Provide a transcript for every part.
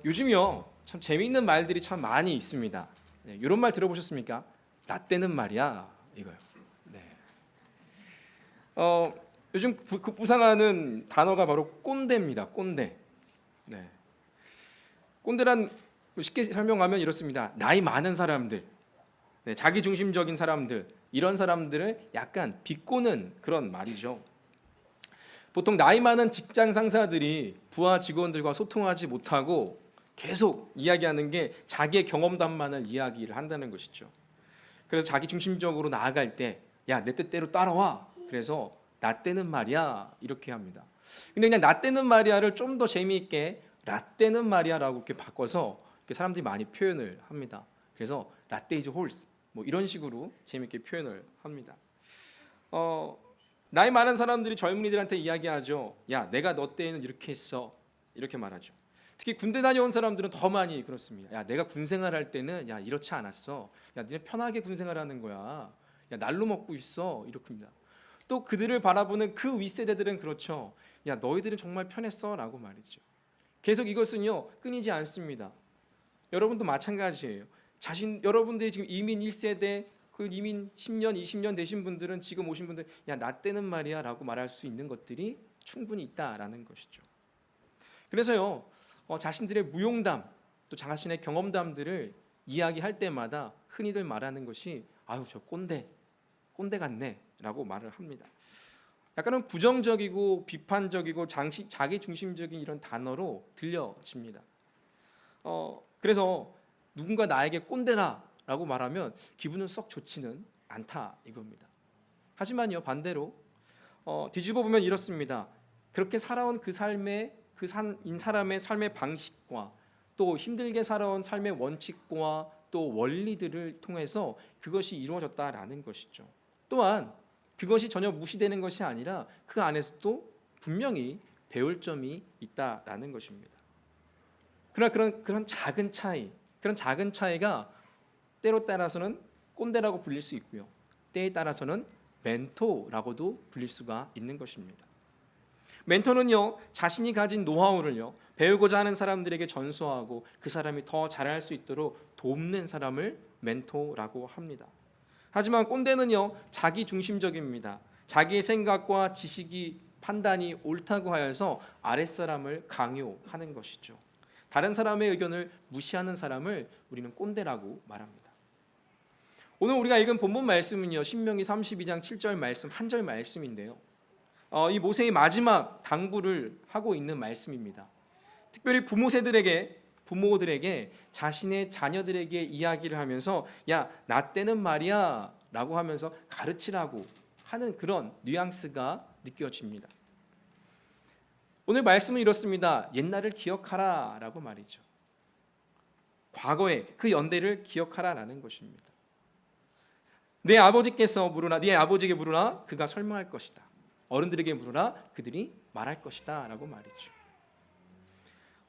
요즘요 참 재미있는 말들이 참 많이 있습니다. 네, 이런 말 들어보셨습니까? 라떼는 말이야 이거요. 네. 요즘 부상하는 단어가 바로 꼰대입니다. 꼰대. 네. 꼰대란 쉽게 설명하면 이렇습니다. 나이 많은 사람들, 네, 자기 중심적인 사람들, 이런 사람들을 약간 비꼬는 그런 말이죠. 보통 나이 많은 직장 상사들이 부하 직원들과 소통하지 못하고 계속 이야기하는 게 자기의 경험담만을 이야기를 한다는 것이죠. 그래서 자기 중심적으로 나아갈 때, 야, 내 뜻대로 따라와. 그래서 나 때는 말이야 이렇게 합니다. 근데 그냥 나 때는 말이야를 좀 더 재미있게 라떼는 말이야라고 이렇게 바꿔서 이렇게 사람들이 많이 표현을 합니다. 그래서 라떼 이즈 홀스 뭐 이런 식으로 재미있게 표현을 합니다. 어, 나이 많은 사람들이 젊은이들한테 이야기하죠. 야, 내가 너 때에는 이렇게 했어. 이렇게 말하죠. 특히 군대 다녀온 사람들은 더 많이 그렇습니다. 야, 내가 군 생활할 때는 야, 이렇지 않았어. 야, 니네 편하게 군 생활하는 거야. 야, 날로 먹고 있어. 이렇게입니다. 또 그들을 바라보는 그 윗세대들은 그렇죠. 야, 너희들은 정말 편했어라고 말이죠. 계속 이것은요 끊이지 않습니다. 여러분도 마찬가지예요. 여러분들이 지금 이민 1세대 그 이민 10년, 20년 되신 분들은 지금 오신 분들 야, 나 때는 말이야라고 말할 수 있는 것들이 충분히 있다라는 것이죠. 그래서요. 자신들의 무용담 또 자신의 경험담들을 이야기할 때마다 흔히들 말하는 것이 아유, 저 꼰대 같네라고 말을 합니다. 약간은 부정적이고 비판적이고 자기 중심적인 이런 단어로 들려집니다. 그래서 누군가 나에게 꼰대라라고 말하면 기분은 썩 좋지는 않다 이겁니다. 하지만요 반대로 뒤집어 보면 이렇습니다. 그렇게 살아온 그 삶의 사람의 삶의 방식과 또 힘들게 살아온 삶의 원칙과 또 원리들을 통해서 그것이 이루어졌다라는 것이죠. 또한 그것이 전혀 무시되는 것이 아니라 그 안에서도 분명히 배울 점이 있다라는 것입니다. 그러나 그런 작은 차이가 때로 따라서는 꼰대라고 불릴 수 있고요. 때에 따라서는 멘토라고도 불릴 수가 있는 것입니다. 멘토는요 자신이 가진 노하우를요 배우고자 하는 사람들에게 전수하고 그 사람이 더 잘할 수 있도록 돕는 사람을 멘토라고 합니다. 하지만 꼰대는요 자기 중심적입니다. 자기의 생각과 지식이 판단이 옳다고 하여서 아랫사람을 강요하는 것이죠. 다른 사람의 의견을 무시하는 사람을 우리는 꼰대라고 말합니다. 오늘 우리가 읽은 본문 말씀은요 신명기 32장 7절 말씀 한 절 말씀인데요. 이 모세의 마지막 당부를 하고 있는 말씀입니다. 특별히 부모들에게 자신의 자녀들에게 이야기를 하면서 야, 나 때는 말이야 라고 하면서 가르치라고 하는 그런 뉘앙스가 느껴집니다. 오늘 말씀은 이렇습니다. 옛날을 기억하라 라고 말이죠. 과거의 그 연대를 기억하라라는 것입니다. 내 아버지께서 물으나 네 아버지에게 물으나 그가 설명할 것이다. 어른들에게 물으라 그들이 말할 것이다 라고 말이죠.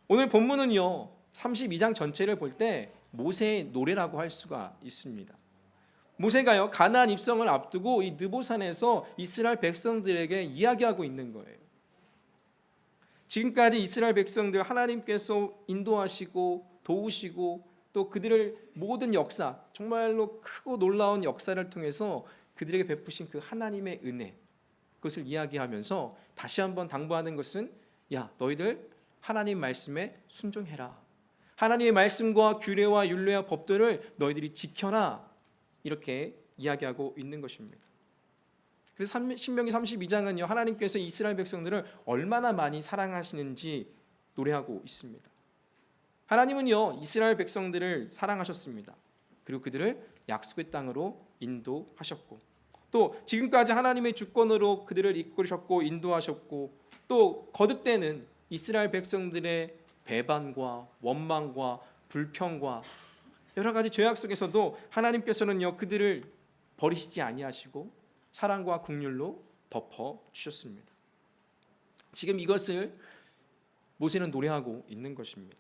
오늘 본문은요 32장 전체를 볼 때 모세의 노래라고 할 수가 있습니다. 모세가요 가나안 입성을 앞두고 이 느보산에서 이스라엘 백성들에게 이야기하고 있는 거예요. 지금까지 이스라엘 백성들 하나님께서 인도하시고 도우시고 또 그들을 모든 역사 정말로 크고 놀라운 역사를 통해서 그들에게 베푸신 그 하나님의 은혜 그것을 이야기하면서 다시 한번 당부하는 것은 야 너희들 하나님 말씀에 순종해라. 하나님의 말씀과 규례와 율례와 법들을 너희들이 지켜라. 이렇게 이야기하고 있는 것입니다. 그래서 신명기 32장은요 하나님께서 이스라엘 백성들을 얼마나 많이 사랑하시는지 노래하고 있습니다. 하나님은요 이스라엘 백성들을 사랑하셨습니다. 그리고 그들을 약속의 땅으로 인도하셨고 또 지금까지 하나님의 주권으로 그들을 이끌으셨고 인도하셨고 또 거듭되는 이스라엘 백성들의 배반과 원망과 불평과 여러 가지 죄악 속에서도 하나님께서는요 그들을 버리시지 아니하시고 사랑과 긍휼로 덮어 주셨습니다. 지금 이것을 모세는 노래하고 있는 것입니다.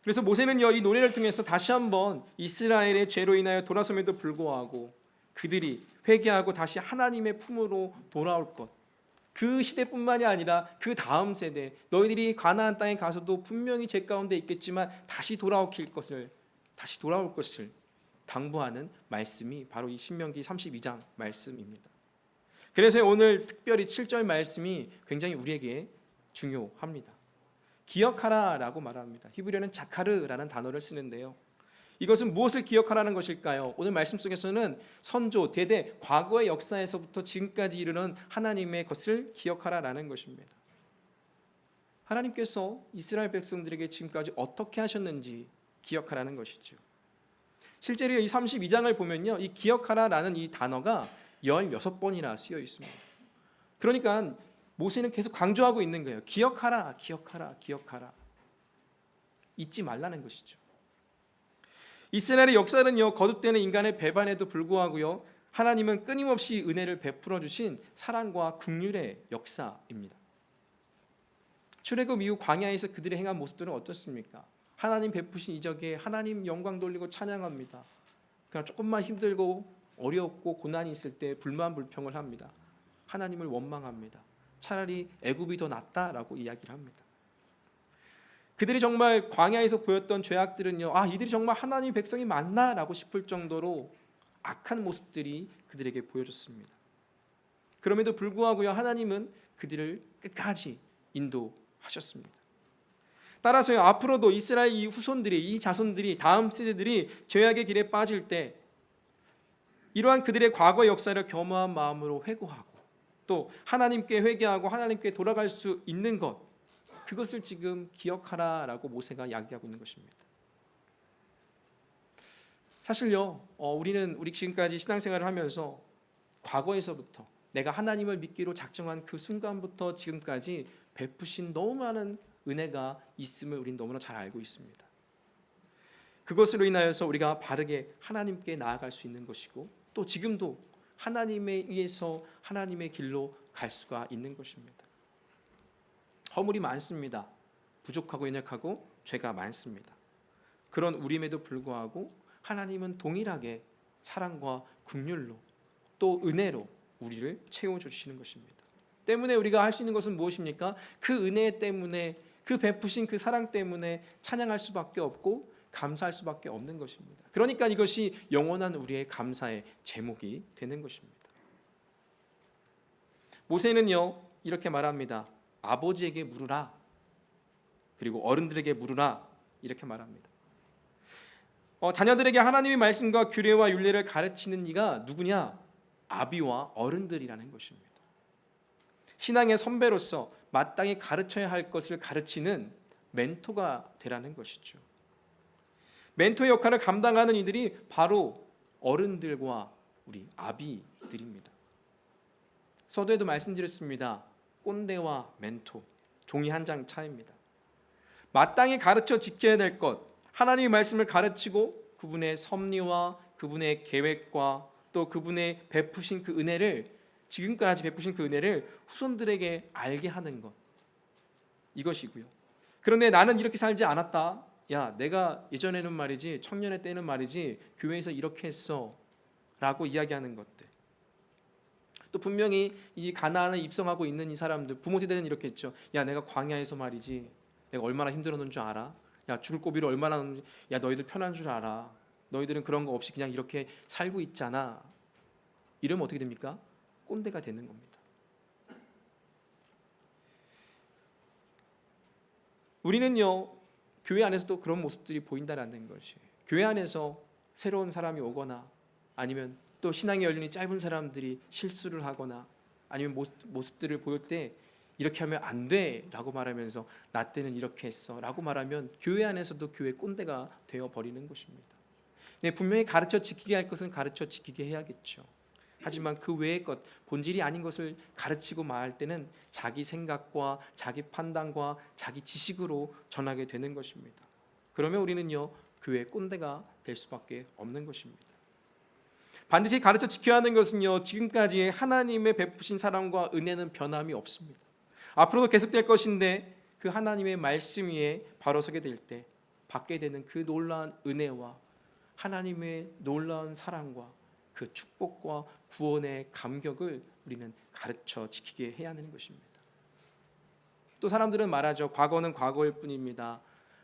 그래서 모세는요 이 노래를 통해서 다시 한번 이스라엘의 죄로 인하여 돌아섬에도 불구하고 그들이 회개하고 다시 하나님의 품으로 돌아올 것 그 시대뿐만이 아니라 그 다음 세대, 너희들이 가나안 땅에 가서도 분명히 죄 가운데 있겠지만 다시 돌아올 것을 당부하는 말씀이 바로 이 신명기 32장 말씀입니다. 그래서 오늘 특별히 7절 말씀이 굉장히 우리에게 중요합니다. 기억하라라고 말합니다. 히브리어는 자카르라는 단어를 쓰는데요. 이것은 무엇을 기억하라는 것일까요? 오늘 말씀 속에서는 선조, 대대, 과거의 역사에서부터 지금까지 이르는 하나님의 것을 기억하라라는 것입니다. 하나님께서 이스라엘 백성들에게 지금까지 어떻게 하셨는지 기억하라는 것이죠. 실제로 이 32장을 보면요, 이 기억하라라는 이 단어가 16번이나 쓰여 있습니다. 그러니까 모세는 계속 강조하고 있는 거예요. 기억하라, 기억하라, 기억하라. 잊지 말라는 것이죠. 이스라엘의 역사는요, 거듭되는 인간의 배반에도 불구하고요, 하나님은 끊임없이 은혜를 베풀어 주신 사랑과 긍휼의 역사입니다. 출애굽 이후 광야에서 그들이 행한 모습들은 어떻습니까? 하나님 베푸신 이적에 하나님 영광 돌리고 찬양합니다. 그러나 조금만 힘들고 어렵고 고난이 있을 때 불만 불평을 합니다. 하나님을 원망합니다. 차라리 애굽이 더 낫다라고 이야기를 합니다. 그들이 정말 광야에서 보였던 죄악들은요, 이들이 정말 하나님의 백성이 맞나라고 싶을 정도로 악한 모습들이 그들에게 보여졌습니다. 그럼에도 불구하고요, 하나님은 그들을 끝까지 인도하셨습니다. 따라서요, 앞으로도 이스라엘 이 후손들이, 이 자손들이, 다음 세대들이 죄악의 길에 빠질 때 이러한 그들의 과거 역사를 겸허한 마음으로 회고하고 또 하나님께 회개하고 하나님께 돌아갈 수 있는 것, 그것을 지금 기억하라라고 모세가 이야기하고 있는 것입니다. 사실요, 우리 지금까지 신앙생활을 하면서 과거에서부터 내가 하나님을 믿기로 작정한 그 순간부터 지금까지 베푸신 너무 많은 은혜가 있음을 우리는 너무나 잘 알고 있습니다. 그것으로 인하여서 우리가 바르게 하나님께 나아갈 수 있는 것이고 또 지금도 하나님에 의해서 하나님의 길로 갈 수가 있는 것입니다. 허물이 많습니다. 부족하고 연약하고 죄가 많습니다. 그런 우림에도 불구하고 하나님은 동일하게 사랑과 긍휼로 또 은혜로 우리를 채워주시는 것입니다. 때문에 우리가 할 수 있는 것은 무엇입니까? 그 은혜 때문에, 그 베푸신 그 사랑 때문에 찬양할 수밖에 없고 감사할 수밖에 없는 것입니다. 그러니까 이것이 영원한 우리의 감사의 제목이 되는 것입니다. 모세는요, 이렇게 말합니다. 아버지에게 물으라, 그리고 어른들에게 물으라, 이렇게 말합니다. 자녀들에게 하나님의 말씀과 규례와 율례를 가르치는 이가 누구냐? 아비와 어른들이라는 것입니다. 신앙의 선배로서 마땅히 가르쳐야 할 것을 가르치는 멘토가 되라는 것이죠. 멘토의 역할을 감당하는 이들이 바로 어른들과 우리 아비들입니다. 서두에도 말씀드렸습니다. 꼰대와 멘토, 종이 한 장 차이입니다. 마땅히 가르쳐 지켜야 될 것, 하나님의 말씀을 가르치고 그분의 섭리와 그분의 계획과 또 그분의 베푸신 그 은혜를, 지금까지 베푸신 그 은혜를 후손들에게 알게 하는 것, 이것이고요. 그런데 나는 이렇게 살지 않았다. 야, 내가 예전에는 말이지, 청년의 때는 말이지, 교회에서 이렇게 했어 라고 이야기하는 것들. 또 분명히 이 가나안에 입성하고 있는 이 사람들, 부모 세대는 이렇게 했죠. 야, 내가 광야에서 말이지, 내가 얼마나 힘들었는 줄 알아? 야, 죽을 고비를 얼마나, 야, 너희들 편한 줄 알아? 너희들은 그런 거 없이 그냥 이렇게 살고 있잖아. 이러면 어떻게 됩니까? 꼰대가 되는 겁니다. 우리는요, 교회 안에서도 그런 모습들이 보인다라는 것이, 교회 안에서 새로운 사람이 오거나 아니면 또 신앙의 연륜이 짧은 사람들이 실수를 하거나 아니면 모습들을 보일 때 이렇게 하면 안 돼라고 말하면서 나 때는 이렇게 했어 라고 말하면 교회 안에서도 교회 꼰대가 되어버리는 것입니다. 네, 분명히 가르쳐 지키게 할 것은 가르쳐 지키게 해야겠죠. 하지만 그 외의 것, 본질이 아닌 것을 가르치고 말할 때는 자기 생각과 자기 판단과 자기 지식으로 전하게 되는 것입니다. 그러면 우리는요, 교회 꼰대가 될 수밖에 없는 것입니다. 반드시 가르쳐 지켜야 하는 것은요, 지금까지의 하나님의 베푸신 사랑과 은혜는 변함이 없습니다. 앞으로도 계속될 것인데 그 하나님의 말씀 위에 바로 서게 될 때 받게 되는 그 놀라운 은혜와 하나님의 놀라운 사랑과 그 축복과 구원의 감격을 우리는 가르쳐 지키게 해야 하는 것입니다. 또 사람들은 말하죠. 과거는 과거일 뿐입니다.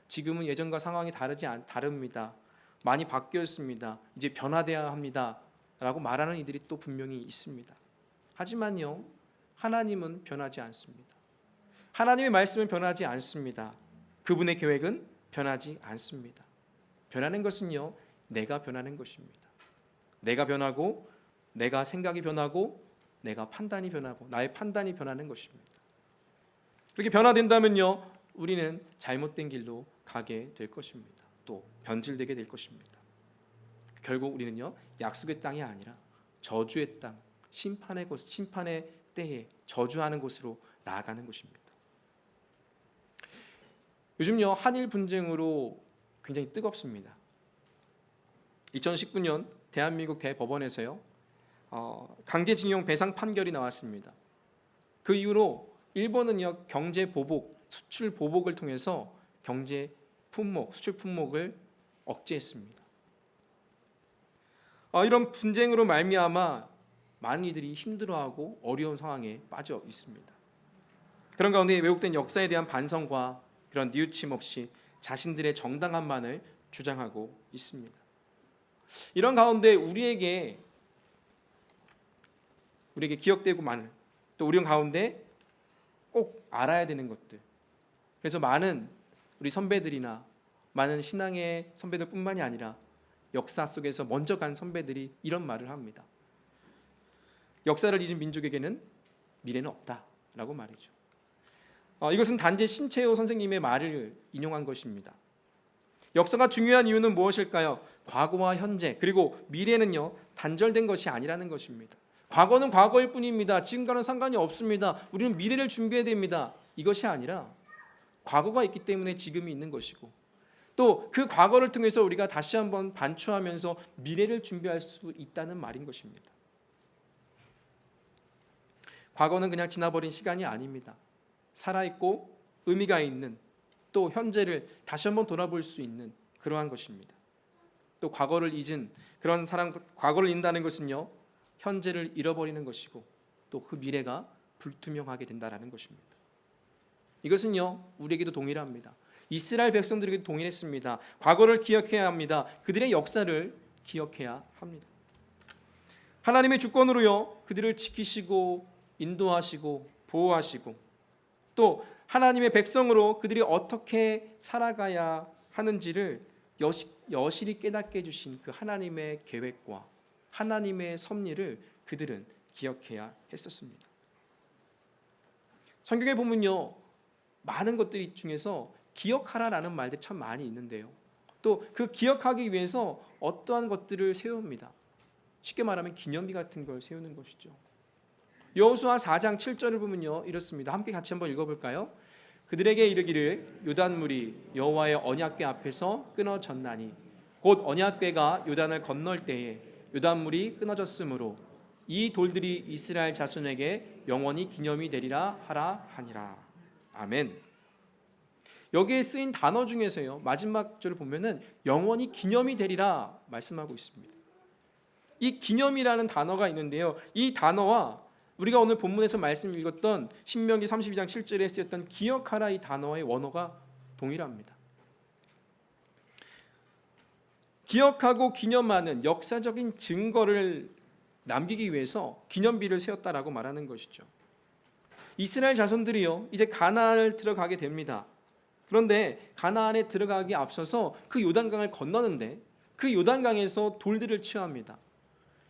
지금은 예전과 상황이 다릅니다. 많이 바뀌었습니다. 이제 변화되어야 합니다. 라고 말하는 이들이 또 분명히 있습니다. 하지만요, 하나님은 변하지 않습니다. 하나님의 말씀은 변하지 않습니다. 그분의 계획은 변하지 않습니다. 변하는 것은요, 내가 변하는 것입니다. 내가 변하고, 내가 생각이 변하고, 내가 판단이 변하고, 나의 판단이 변하는 것입니다. 그렇게 변화된다면요, 우리는 잘못된 길로 가게 될 것입니다. 또 변질되게 될 것입니다. 결국 우리는요, 약속의 땅이 아니라 저주의 땅, 심판의 때에 저주하는 곳으로 나아가는 것입니다. 요즘요, 한일 분쟁으로 굉장히 뜨겁습니다. 2019년 대한민국 대법원에서요, 강제징용 배상 판결이 나왔습니다. 그 이후로 일본은요, 경제 보복, 수출 보복을 통해서 경제 품목, 수출 품목을 억제했습니다. 이런 분쟁으로 말미암아 많은 이들이 힘들어하고 어려운 상황에 빠져 있습니다. 그런 가운데 왜곡된 역사에 대한 반성과 그런 뉘우침 없이 자신들의 정당함만을 주장하고 있습니다. 이런 가운데 우리에게 기억되고 많은, 또 우리 가운데 꼭 알아야 되는 것들. 그래서 많은 우리 선배들이나 많은 신앙의 선배들뿐만이 아니라 역사 속에서 먼저 간 선배들이 이런 말을 합니다. 역사를 잊은 민족에게는 미래는 없다라고 말이죠. 이것은 단지 신채호 선생님의 말을 인용한 것입니다. 역사가 중요한 이유는 무엇일까요? 과거와 현재 그리고 미래는요, 단절된 것이 아니라는 것입니다. 과거는 과거일 뿐입니다. 지금과는 상관이 없습니다. 우리는 미래를 준비해야 됩니다. 이것이 아니라 과거가 있기 때문에 지금이 있는 것이고, 또 그 과거를 통해서 우리가 다시 한번 반추하면서 미래를 준비할 수 있다는 말인 것입니다. 과거는 그냥 지나버린 시간이 아닙니다. 살아있고 의미가 있는, 또 현재를 다시 한번 돌아볼 수 있는 그러한 것입니다. 또 과거를 잊은 그런 사람, 과거를 잊는다는 것은요, 현재를 잃어버리는 것이고, 또 그 미래가 불투명하게 된다는 것입니다. 이것은요, 우리에게도 동일합니다. 이스라엘 백성들에게도 동일했습니다. 과거를 기억해야 합니다. 그들의 역사를 기억해야 합니다. 하나님의 주권으로요, 그들을 지키시고 인도하시고 보호하시고, 또 하나님의 백성으로 그들이 어떻게 살아가야 하는지를 여실히 깨닫게 해주신 그 하나님의 계획과 하나님의 섭리를 그들은 기억해야 했었습니다. 성경에 보면요, 많은 것들 중에서 기억하라라는 말들이 참 많이 있는데요, 또 그 기억하기 위해서 어떠한 것들을 세웁니다. 쉽게 말하면 기념비 같은 걸 세우는 것이죠. 여호수아 4장 7절을 보면요, 이렇습니다. 함께 같이 한번 읽어볼까요? 그들에게 이르기를 요단물이 여호와의 언약궤 앞에서 끊어졌나니 곧 언약궤가 요단을 건널 때에 요단물이 끊어졌으므로 이 돌들이 이스라엘 자손에게 영원히 기념이 되리라 하라 하니라. 아멘. 여기에 쓰인 단어 중에서요, 마지막 절을 보면은 영원히 기념이 되리라 말씀하고 있습니다. 이 기념이라는 단어가 있는데요, 이 단어와 우리가 오늘 본문에서 말씀 읽었던 신명기 32장 7절에 쓰였던 기억하라 이 단어의 원어가 동일합니다. 기억하고 기념하는 역사적인 증거를 남기기 위해서 기념비를 세웠다라고 말하는 것이죠. 이스라엘 자손들이요, 이제 가나안을 들어가게 됩니다. 그런데 가나안에 들어가기 앞서서 그 요단강을 건너는데 그 요단강에서 돌들을 취합니다.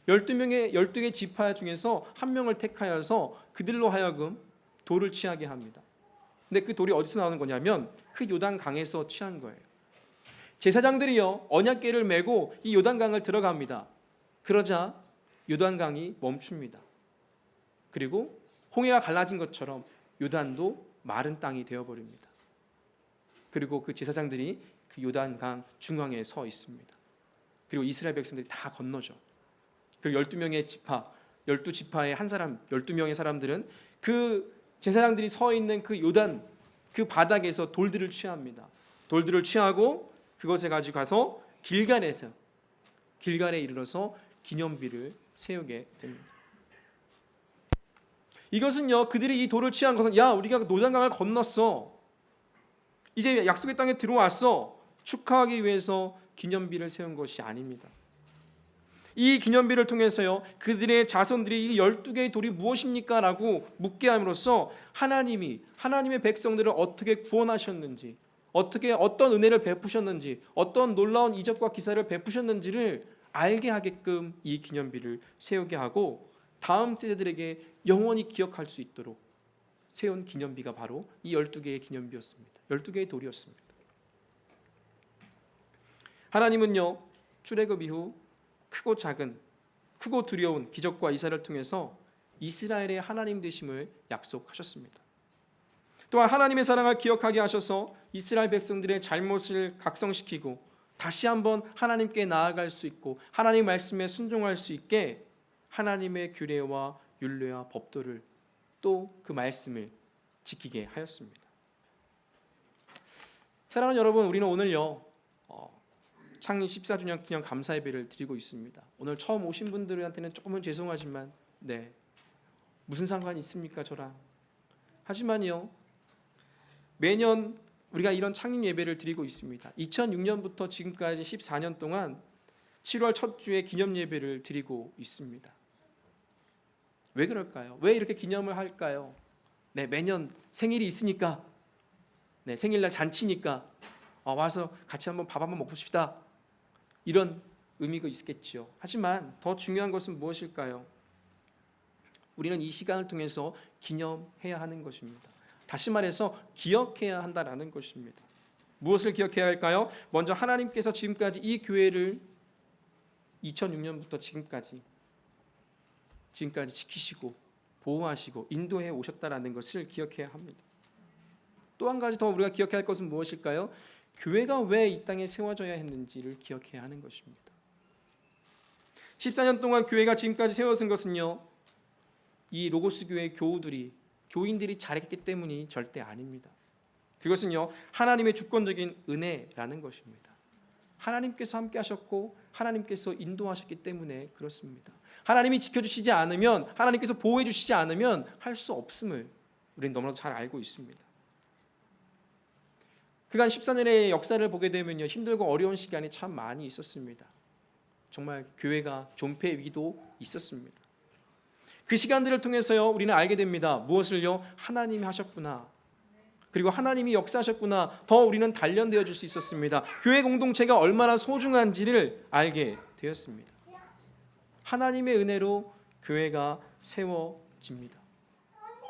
12개 지파 중에서 한 명을 택하여서 그들로 하여금 돌을 취하게 합니다. 근데 그 돌이 어디서 나오는 거냐면 그 요단강에서 취한 거예요. 제사장들이요, 언약궤를 메고 이 요단강을 들어갑니다. 그러자 요단강이 멈춥니다. 그리고 홍해가 갈라진 것처럼 요단도 마른 땅이 되어버립니다. 그리고 그 제사장들이 그 요단강 중앙에 서 있습니다. 그리고 이스라엘 백성들이 다 건너죠. 그리고 12지파의 한 사람, 12명의 사람들은 그 제사장들이 서 있는 그 요단 그 바닥에서 돌들을 취합니다. 돌들을 취하고 그것을 가지고 가서 길갈에 이르러서 기념비를 세우게 됩니다. 이것은요, 그들이 이 돌을 취한 것은 야, 우리가 노단강을 건넜어, 이제 약속의 땅에 들어왔어, 축하하기 위해서 기념비를 세운 것이 아닙니다. 이 기념비를 통해서요, 그들의 자손들이 이 12개의 돌이 무엇입니까? 라고 묻게 함으로써 하나님의 백성들을 어떻게 구원하셨는지, 어떻게 어떤 은혜를 베푸셨는지, 어떤 놀라운 이적과 기사를 베푸셨는지를 알게 하게끔 이 기념비를 세우게 하고 다음 세대들에게 영원히 기억할 수 있도록 세운 기념비가 바로 이 12개의 기념비였습니다. 12개의 돌이었습니다. 하나님은요, 출애굽 이후 크고 작은, 크고 두려운 기적과 이사를 통해서 이스라엘의 하나님 되심을 약속하셨습니다. 또한 하나님의 사랑을 기억하게 하셔서 이스라엘 백성들의 잘못을 각성시키고 다시 한번 하나님께 나아갈 수 있고 하나님 말씀에 순종할 수 있게 하나님의 규례와 율례와 법도를 또 그 말씀을 지키게 하였습니다. 사랑하는 여러분, 우리는 오늘요 창립 14주년 기념 감사 예배를 드리고 있습니다. 오늘 처음 오신 분들한테는 조금은 죄송하지만 무슨 상관이 있습니까 저랑? 하지만요, 매년 우리가 이런 창립 예배를 드리고 있습니다. 2006년부터 지금까지 14년 동안 7월 첫 주에 기념 예배를 드리고 있습니다. 왜 그럴까요? 왜 이렇게 기념을 할까요? 매년 생일이 있으니까, 생일날 잔치니까 와서 같이 한번 밥 한번 먹읍시다, 이런 의미가 있겠죠. 하지만 더 중요한 것은 무엇일까요? 우리는 이 시간을 통해서 기념해야 하는 것입니다. 다시 말해서 기억해야 한다라는 것입니다. 무엇을 기억해야 할까요? 먼저 하나님께서 지금까지 이 교회를 2006년부터 지금까지 지키시고 보호하시고 인도해 오셨다라는 것을 기억해야 합니다. 또 한 가지 더 우리가 기억해야 할 것은 무엇일까요? 교회가 왜 이 땅에 세워져야 했는지를 기억해야 하는 것입니다. 14년 동안 교회가 지금까지 세워진 것은요, 이 로고스 교회 교인들이 잘했기 때문이 절대 아닙니다. 그것은요, 하나님의 주권적인 은혜라는 것입니다. 하나님께서 함께 하셨고 하나님께서 인도하셨기 때문에 그렇습니다. 하나님이 지켜주시지 않으면, 하나님께서 보호해 주시지 않으면 할 수 없음을 우리는 너무나도 잘 알고 있습니다. 그간 14년의 역사를 보게 되면요, 힘들고 어려운 시간이 참 많이 있었습니다. 정말 교회가 존폐 위기도 있었습니다. 그 시간들을 통해서요, 우리는 알게 됩니다. 무엇을요? 하나님이 하셨구나, 그리고 하나님이 역사하셨구나, 더 우리는 단련되어 줄 수 있었습니다. 교회 공동체가 얼마나 소중한지를 알게 되었습니다. 하나님의 은혜로 교회가 세워집니다.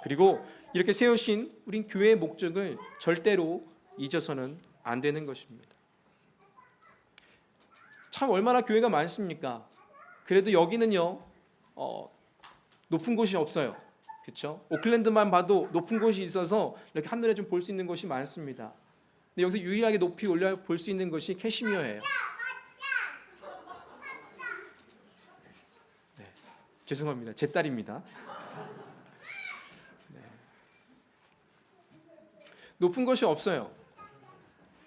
그리고 이렇게 세우신 우린 교회의 목적을 절대로 잊어서는 안 되는 것입니다. 참 얼마나 교회가 많습니까? 그래도 여기는요 높은 곳이 없어요. 그렇죠? 오클랜드만 봐도 높은 곳이 있어서 이렇게 한눈에 좀 볼 수 있는 곳이 많습니다. 근데 여기서 유일하게 높이 올려 볼 수 있는 것이 캐시미어예요. 죄송합니다. 제 딸입니다. 높은 곳이 없어요.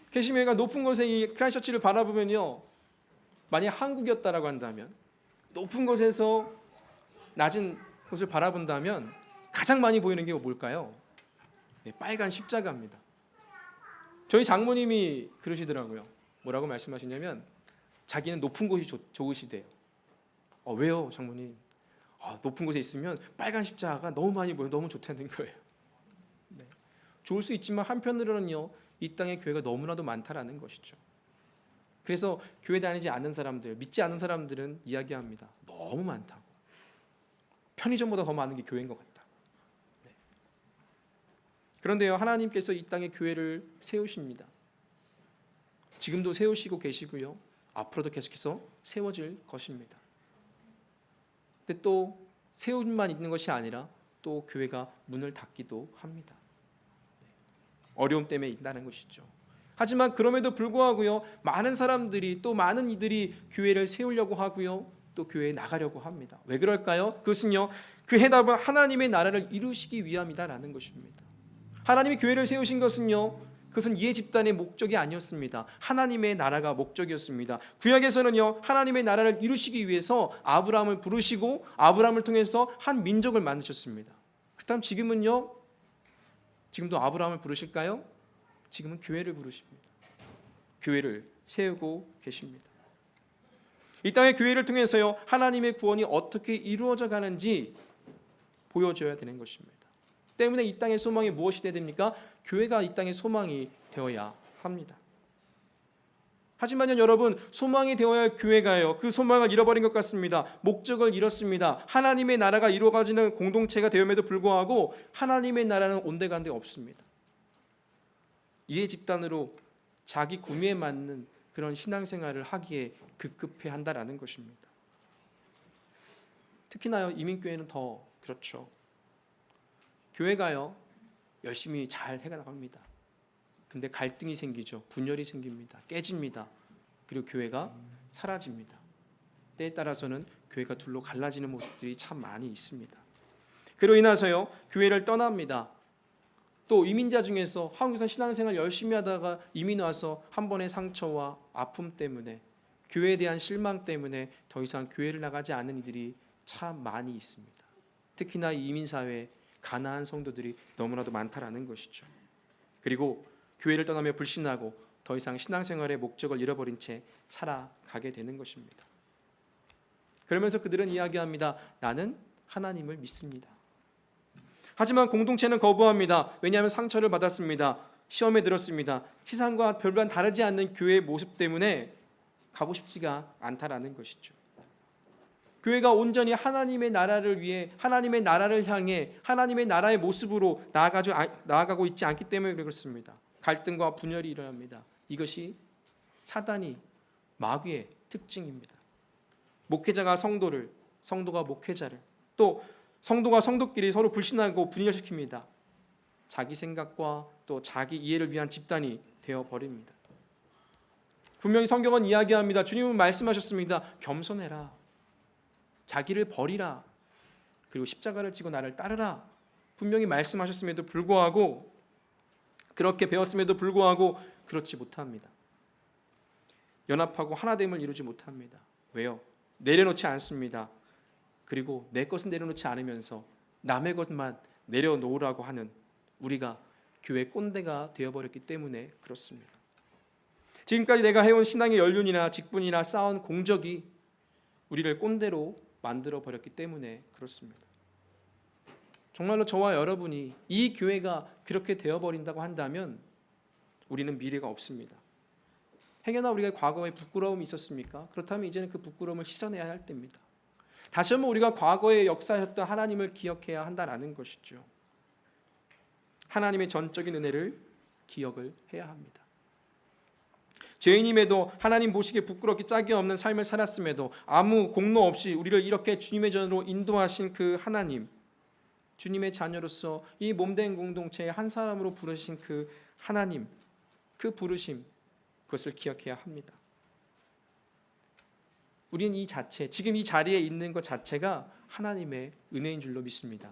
캐시미어가 높은 곳에 이 크라이처치를 바라보면요, 만약 한국이었다라고 한다면, 높은 곳에서 낮은 곳을 바라본다면 가장 많이 보이는 게 뭘까요? 빨간 십자가입니다. 저희 장모님이 그러시더라고요. 뭐라고 말씀하시냐면 자기는 높은 곳이 좋으시대요. 왜요, 장모님? 높은 곳에 있으면 빨간 십자가가 너무 많이 보여, 너무 좋다는 거예요. 좋을 수 있지만 한편으로는요, 이 땅에 교회가 너무나도 많다라는 것이죠. 그래서 교회 다니지 않는 사람들, 믿지 않는 사람들은 이야기합니다. 너무 많다고. 편의점보다 더 많은 게 교회인 것 같다. 그런데요, 하나님께서 이 땅에 교회를 세우십니다. 지금도 세우시고 계시고요, 앞으로도 계속해서 세워질 것입니다. 근데 또 세움만 있는 것이 아니라 또 교회가 문을 닫기도 합니다. 어려움 때문에 있다는 것이죠. 하지만 그럼에도 불구하고요, 많은 사람들이, 또 많은 이들이 교회를 세우려고 하고요, 또 교회에 나가려고 합니다. 왜 그럴까요? 그것은요, 그 해답은 하나님의 나라를 이루시기 위함이다라는 것입니다. 하나님이 교회를 세우신 것은요, 그것은 이해 집단의 목적이 아니었습니다. 하나님의 나라가 목적이었습니다. 구약에서는요, 하나님의 나라를 이루시기 위해서 아브라함을 부르시고 아브라함을 통해서 한 민족을 만드셨습니다. 그다음 지금은요, 지금도 아브라함을 부르실까요? 지금은 교회를 부르십니다. 교회를 세우고 계십니다. 이 땅의 교회를 통해서요, 하나님의 구원이 어떻게 이루어져 가는지 보여줘야 되는 것입니다. 때문에 이 땅의 소망이 무엇이 되어야 됩니까? 교회가 이 땅의 소망이 되어야 합니다. 하지만요, 여러분, 소망이 되어야 할 교회가요, 그 소망을 잃어버린 것 같습니다. 목적을 잃었습니다. 하나님의 나라가 이루어지는 공동체가 되음에도 불구하고 하나님의 나라는 온데간데 없습니다. 이해 집단으로 자기 구미에 맞는 그런 신앙생활을 하기에 급급해 한다라는 것입니다. 특히나요, 이민교회는 더 그렇죠. 교회가요, 열심히 잘 해나갑니다. 근데 갈등이 생기죠. 분열이 생깁니다. 깨집니다. 그리고 교회가 사라집니다. 때에 따라서는 교회가 둘로 갈라지는 모습들이 참 많이 있습니다. 그로 인해서요, 교회를 떠납니다. 또 이민자 중에서 한국에서 신앙생활 열심히 하다가 이민 와서 한 번의 상처와 아픔 때문에, 교회에 대한 실망 때문에 더 이상 교회를 나가지 않는 이들이 참 많이 있습니다. 특히나 이민사회에 가난한 성도들이 너무나도 많다라는 것이죠. 그리고 교회를 떠나며 불신하고 더 이상 신앙생활의 목적을 잃어버린 채 살아가게 되는 것입니다. 그러면서 그들은 이야기합니다. 나는 하나님을 믿습니다. 하지만 공동체는 거부합니다. 왜냐하면 상처를 받았습니다. 시험에 들었습니다. 세상과 별반 다르지 않는 교회의 모습 때문에 가고 싶지가 않다라는 것이죠. 교회가 온전히 하나님의 나라를 위해, 하나님의 나라를 향해 하나님의 나라의 모습으로 나아가고 있지 않기 때문에 그렇습니다. 갈등과 분열이 일어납니다. 이것이 사단이, 마귀의 특징입니다. 목회자가 성도를, 성도가 목회자를, 또 성도가 성도끼리 서로 불신하고 분열시킵니다. 자기 생각과 또 자기 이해를 위한 집단이 되어버립니다. 분명히 성경은 이야기합니다. 주님은 말씀하셨습니다. 겸손해라. 자기를 버리라. 그리고 십자가를 지고 나를 따르라. 분명히 말씀하셨음에도 불구하고, 그렇게 배웠음에도 불구하고 그렇지 못합니다. 연합하고 하나됨을 이루지 못합니다. 왜요? 내려놓지 않습니다. 그리고 내 것은 내려놓지 않으면서 남의 것만 내려놓으라고 하는 우리가 교회 꼰대가 되어버렸기 때문에 그렇습니다. 지금까지 내가 해온 신앙의 연륜이나 직분이나 쌓은 공적이 우리를 꼰대로 만들어버렸기 때문에 그렇습니다. 정말로 저와 여러분이 이 교회가 그렇게 되어버린다고 한다면 우리는 미래가 없습니다. 행여나 우리가 과거에 부끄러움이 있었습니까? 그렇다면 이제는 그 부끄러움을 씻어내야 할 때입니다. 다시 한번 우리가 과거에 역사하셨던 하나님을 기억해야 한다는 것이죠. 하나님의 전적인 은혜를 기억을 해야 합니다. 죄인임에도 하나님 보시기에 부끄럽기 짝이 없는 삶을 살았음에도 아무 공로 없이 우리를 이렇게 주님의 전으로 인도하신 그 하나님, 주님의 자녀로서 이 몸된 공동체의 한 사람으로 부르신 그 하나님, 그 부르심, 그것을 기억해야 합니다. 우리는 이 자체, 지금 이 자리에 있는 것 자체가 하나님의 은혜인 줄로 믿습니다.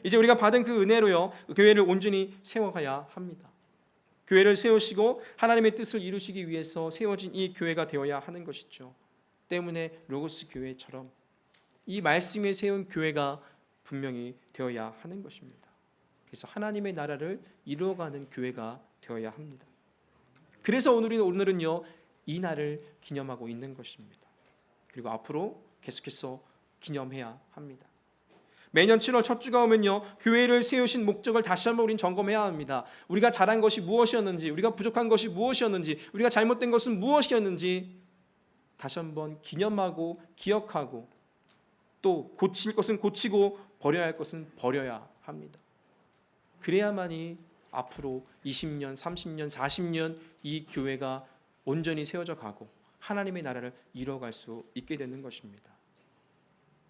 이제 우리가 받은 그 은혜로요, 교회를 온전히 세워가야 합니다. 교회를 세우시고 하나님의 뜻을 이루시기 위해서 세워진 이 교회가 되어야 하는 것이죠. 때문에 로고스 교회처럼 이 말씀에 세운 교회가 분명히 되어야 하는 것입니다. 그래서 하나님의 나라를 이루어가는 교회가 되어야 합니다. 그래서 오늘은요, 이 날을 기념하고 있는 것입니다. 그리고 앞으로 계속해서 기념해야 합니다. 매년 7월 첫 주가 오면요, 교회를 세우신 목적을 다시 한번 우린 점검해야 합니다. 우리가 잘한 것이 무엇이었는지, 우리가 부족한 것이 무엇이었는지, 우리가 잘못된 것은 무엇이었는지 다시 한번 기념하고 기억하고, 또 고칠 것은 고치고 버려야 할 것은 버려야 합니다. 그래야만이 앞으로 20년, 30년, 40년 이 교회가 온전히 세워져 가고 하나님의 나라를 이뤄갈 수 있게 되는 것입니다.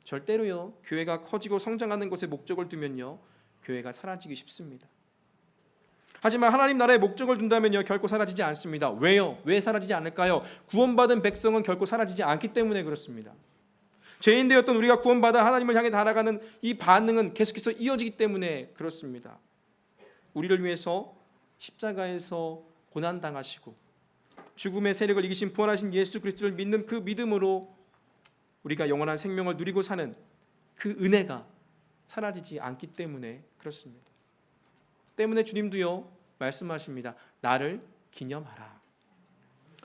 절대로요, 교회가 커지고 성장하는 것에 목적을 두면요, 교회가 사라지기 쉽습니다. 하지만 하나님 나라의 목적을 둔다면요, 결코 사라지지 않습니다. 왜요? 왜 사라지지 않을까요? 구원받은 백성은 결코 사라지지 않기 때문에 그렇습니다. 죄인 되었던 우리가 구원받아 하나님을 향해 달아가는 이 반응은 계속해서 이어지기 때문에 그렇습니다. 우리를 위해서 십자가에서 고난 당하시고 죽음의 세력을 이기신 부활하신 예수 그리스도를 믿는 그 믿음으로 우리가 영원한 생명을 누리고 사는 그 은혜가 사라지지 않기 때문에 그렇습니다. 때문에 주님도요 말씀하십니다. 나를 기념하라.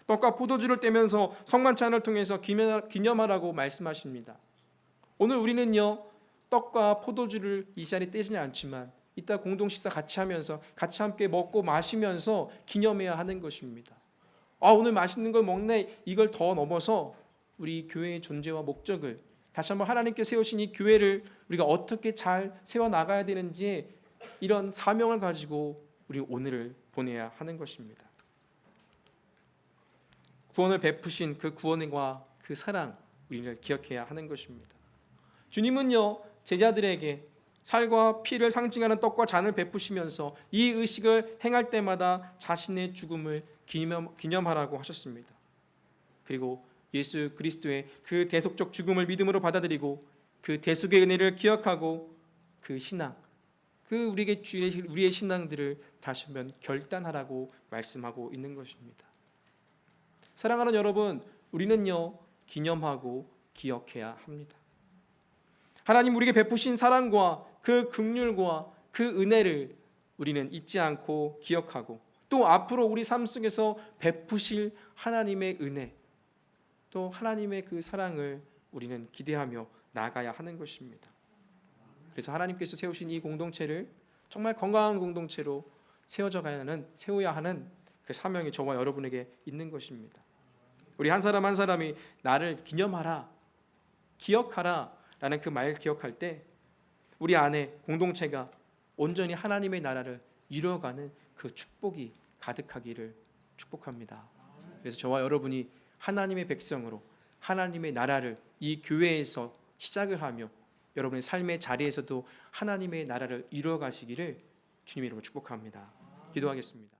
떡과 포도주를 떼면서 성만찬을 통해서 기념하라고 말씀하십니다. 오늘 우리는요 떡과 포도주를 이 자리에 떼지는 않지만 이따 공동 식사 같이 하면서 같이 함께 먹고 마시면서 기념해야 하는 것입니다. 오늘 맛있는 걸 먹네, 이걸 더 넘어서 우리 교회의 존재와 목적을 다시 한번 하나님께 세우신 이 교회를 우리가 어떻게 잘 세워나가야 되는지 이런 사명을 가지고 우리 오늘을 보내야 하는 것입니다. 구원을 베푸신 그 구원과 그 사랑 우리를 기억해야 하는 것입니다. 주님은요 제자들에게 살과 피를 상징하는 떡과 잔을 베푸시면서 이 의식을 행할 때마다 자신의 죽음을 기념하라고 하셨습니다. 그리고 예수 그리스도의 그 대속적 죽음을 믿음으로 받아들이고 그 대속의 은혜를 기억하고 그 신앙, 그 우리의 신앙들을 다시 한번 결단하라고 말씀하고 있는 것입니다. 사랑하는 여러분, 우리는요 기념하고 기억해야 합니다. 하나님 우리에게 베푸신 사랑과 그 긍휼과 그 은혜를 우리는 잊지 않고 기억하고 또 앞으로 우리 삶 속에서 베푸실 하나님의 은혜, 또 하나님의 그 사랑을 우리는 기대하며 나아가야 하는 것입니다. 그래서 하나님께서 세우신 이 공동체를 정말 건강한 공동체로 세워야 하는 그 사명이 저와 여러분에게 있는 것입니다. 우리 한 사람 한 사람이 나를 기념하라, 기억하라 라는 그 말 기억할 때 우리 안에 공동체가 온전히 하나님의 나라를 이루어가는 그 축복이 가득하기를 축복합니다. 그래서 저와 여러분이 하나님의 백성으로 하나님의 나라를 이 교회에서 시작을 하며 여러분의 삶의 자리에서도 하나님의 나라를 이루어 가시기를 주님의 이름으로 축복합니다. 기도하겠습니다.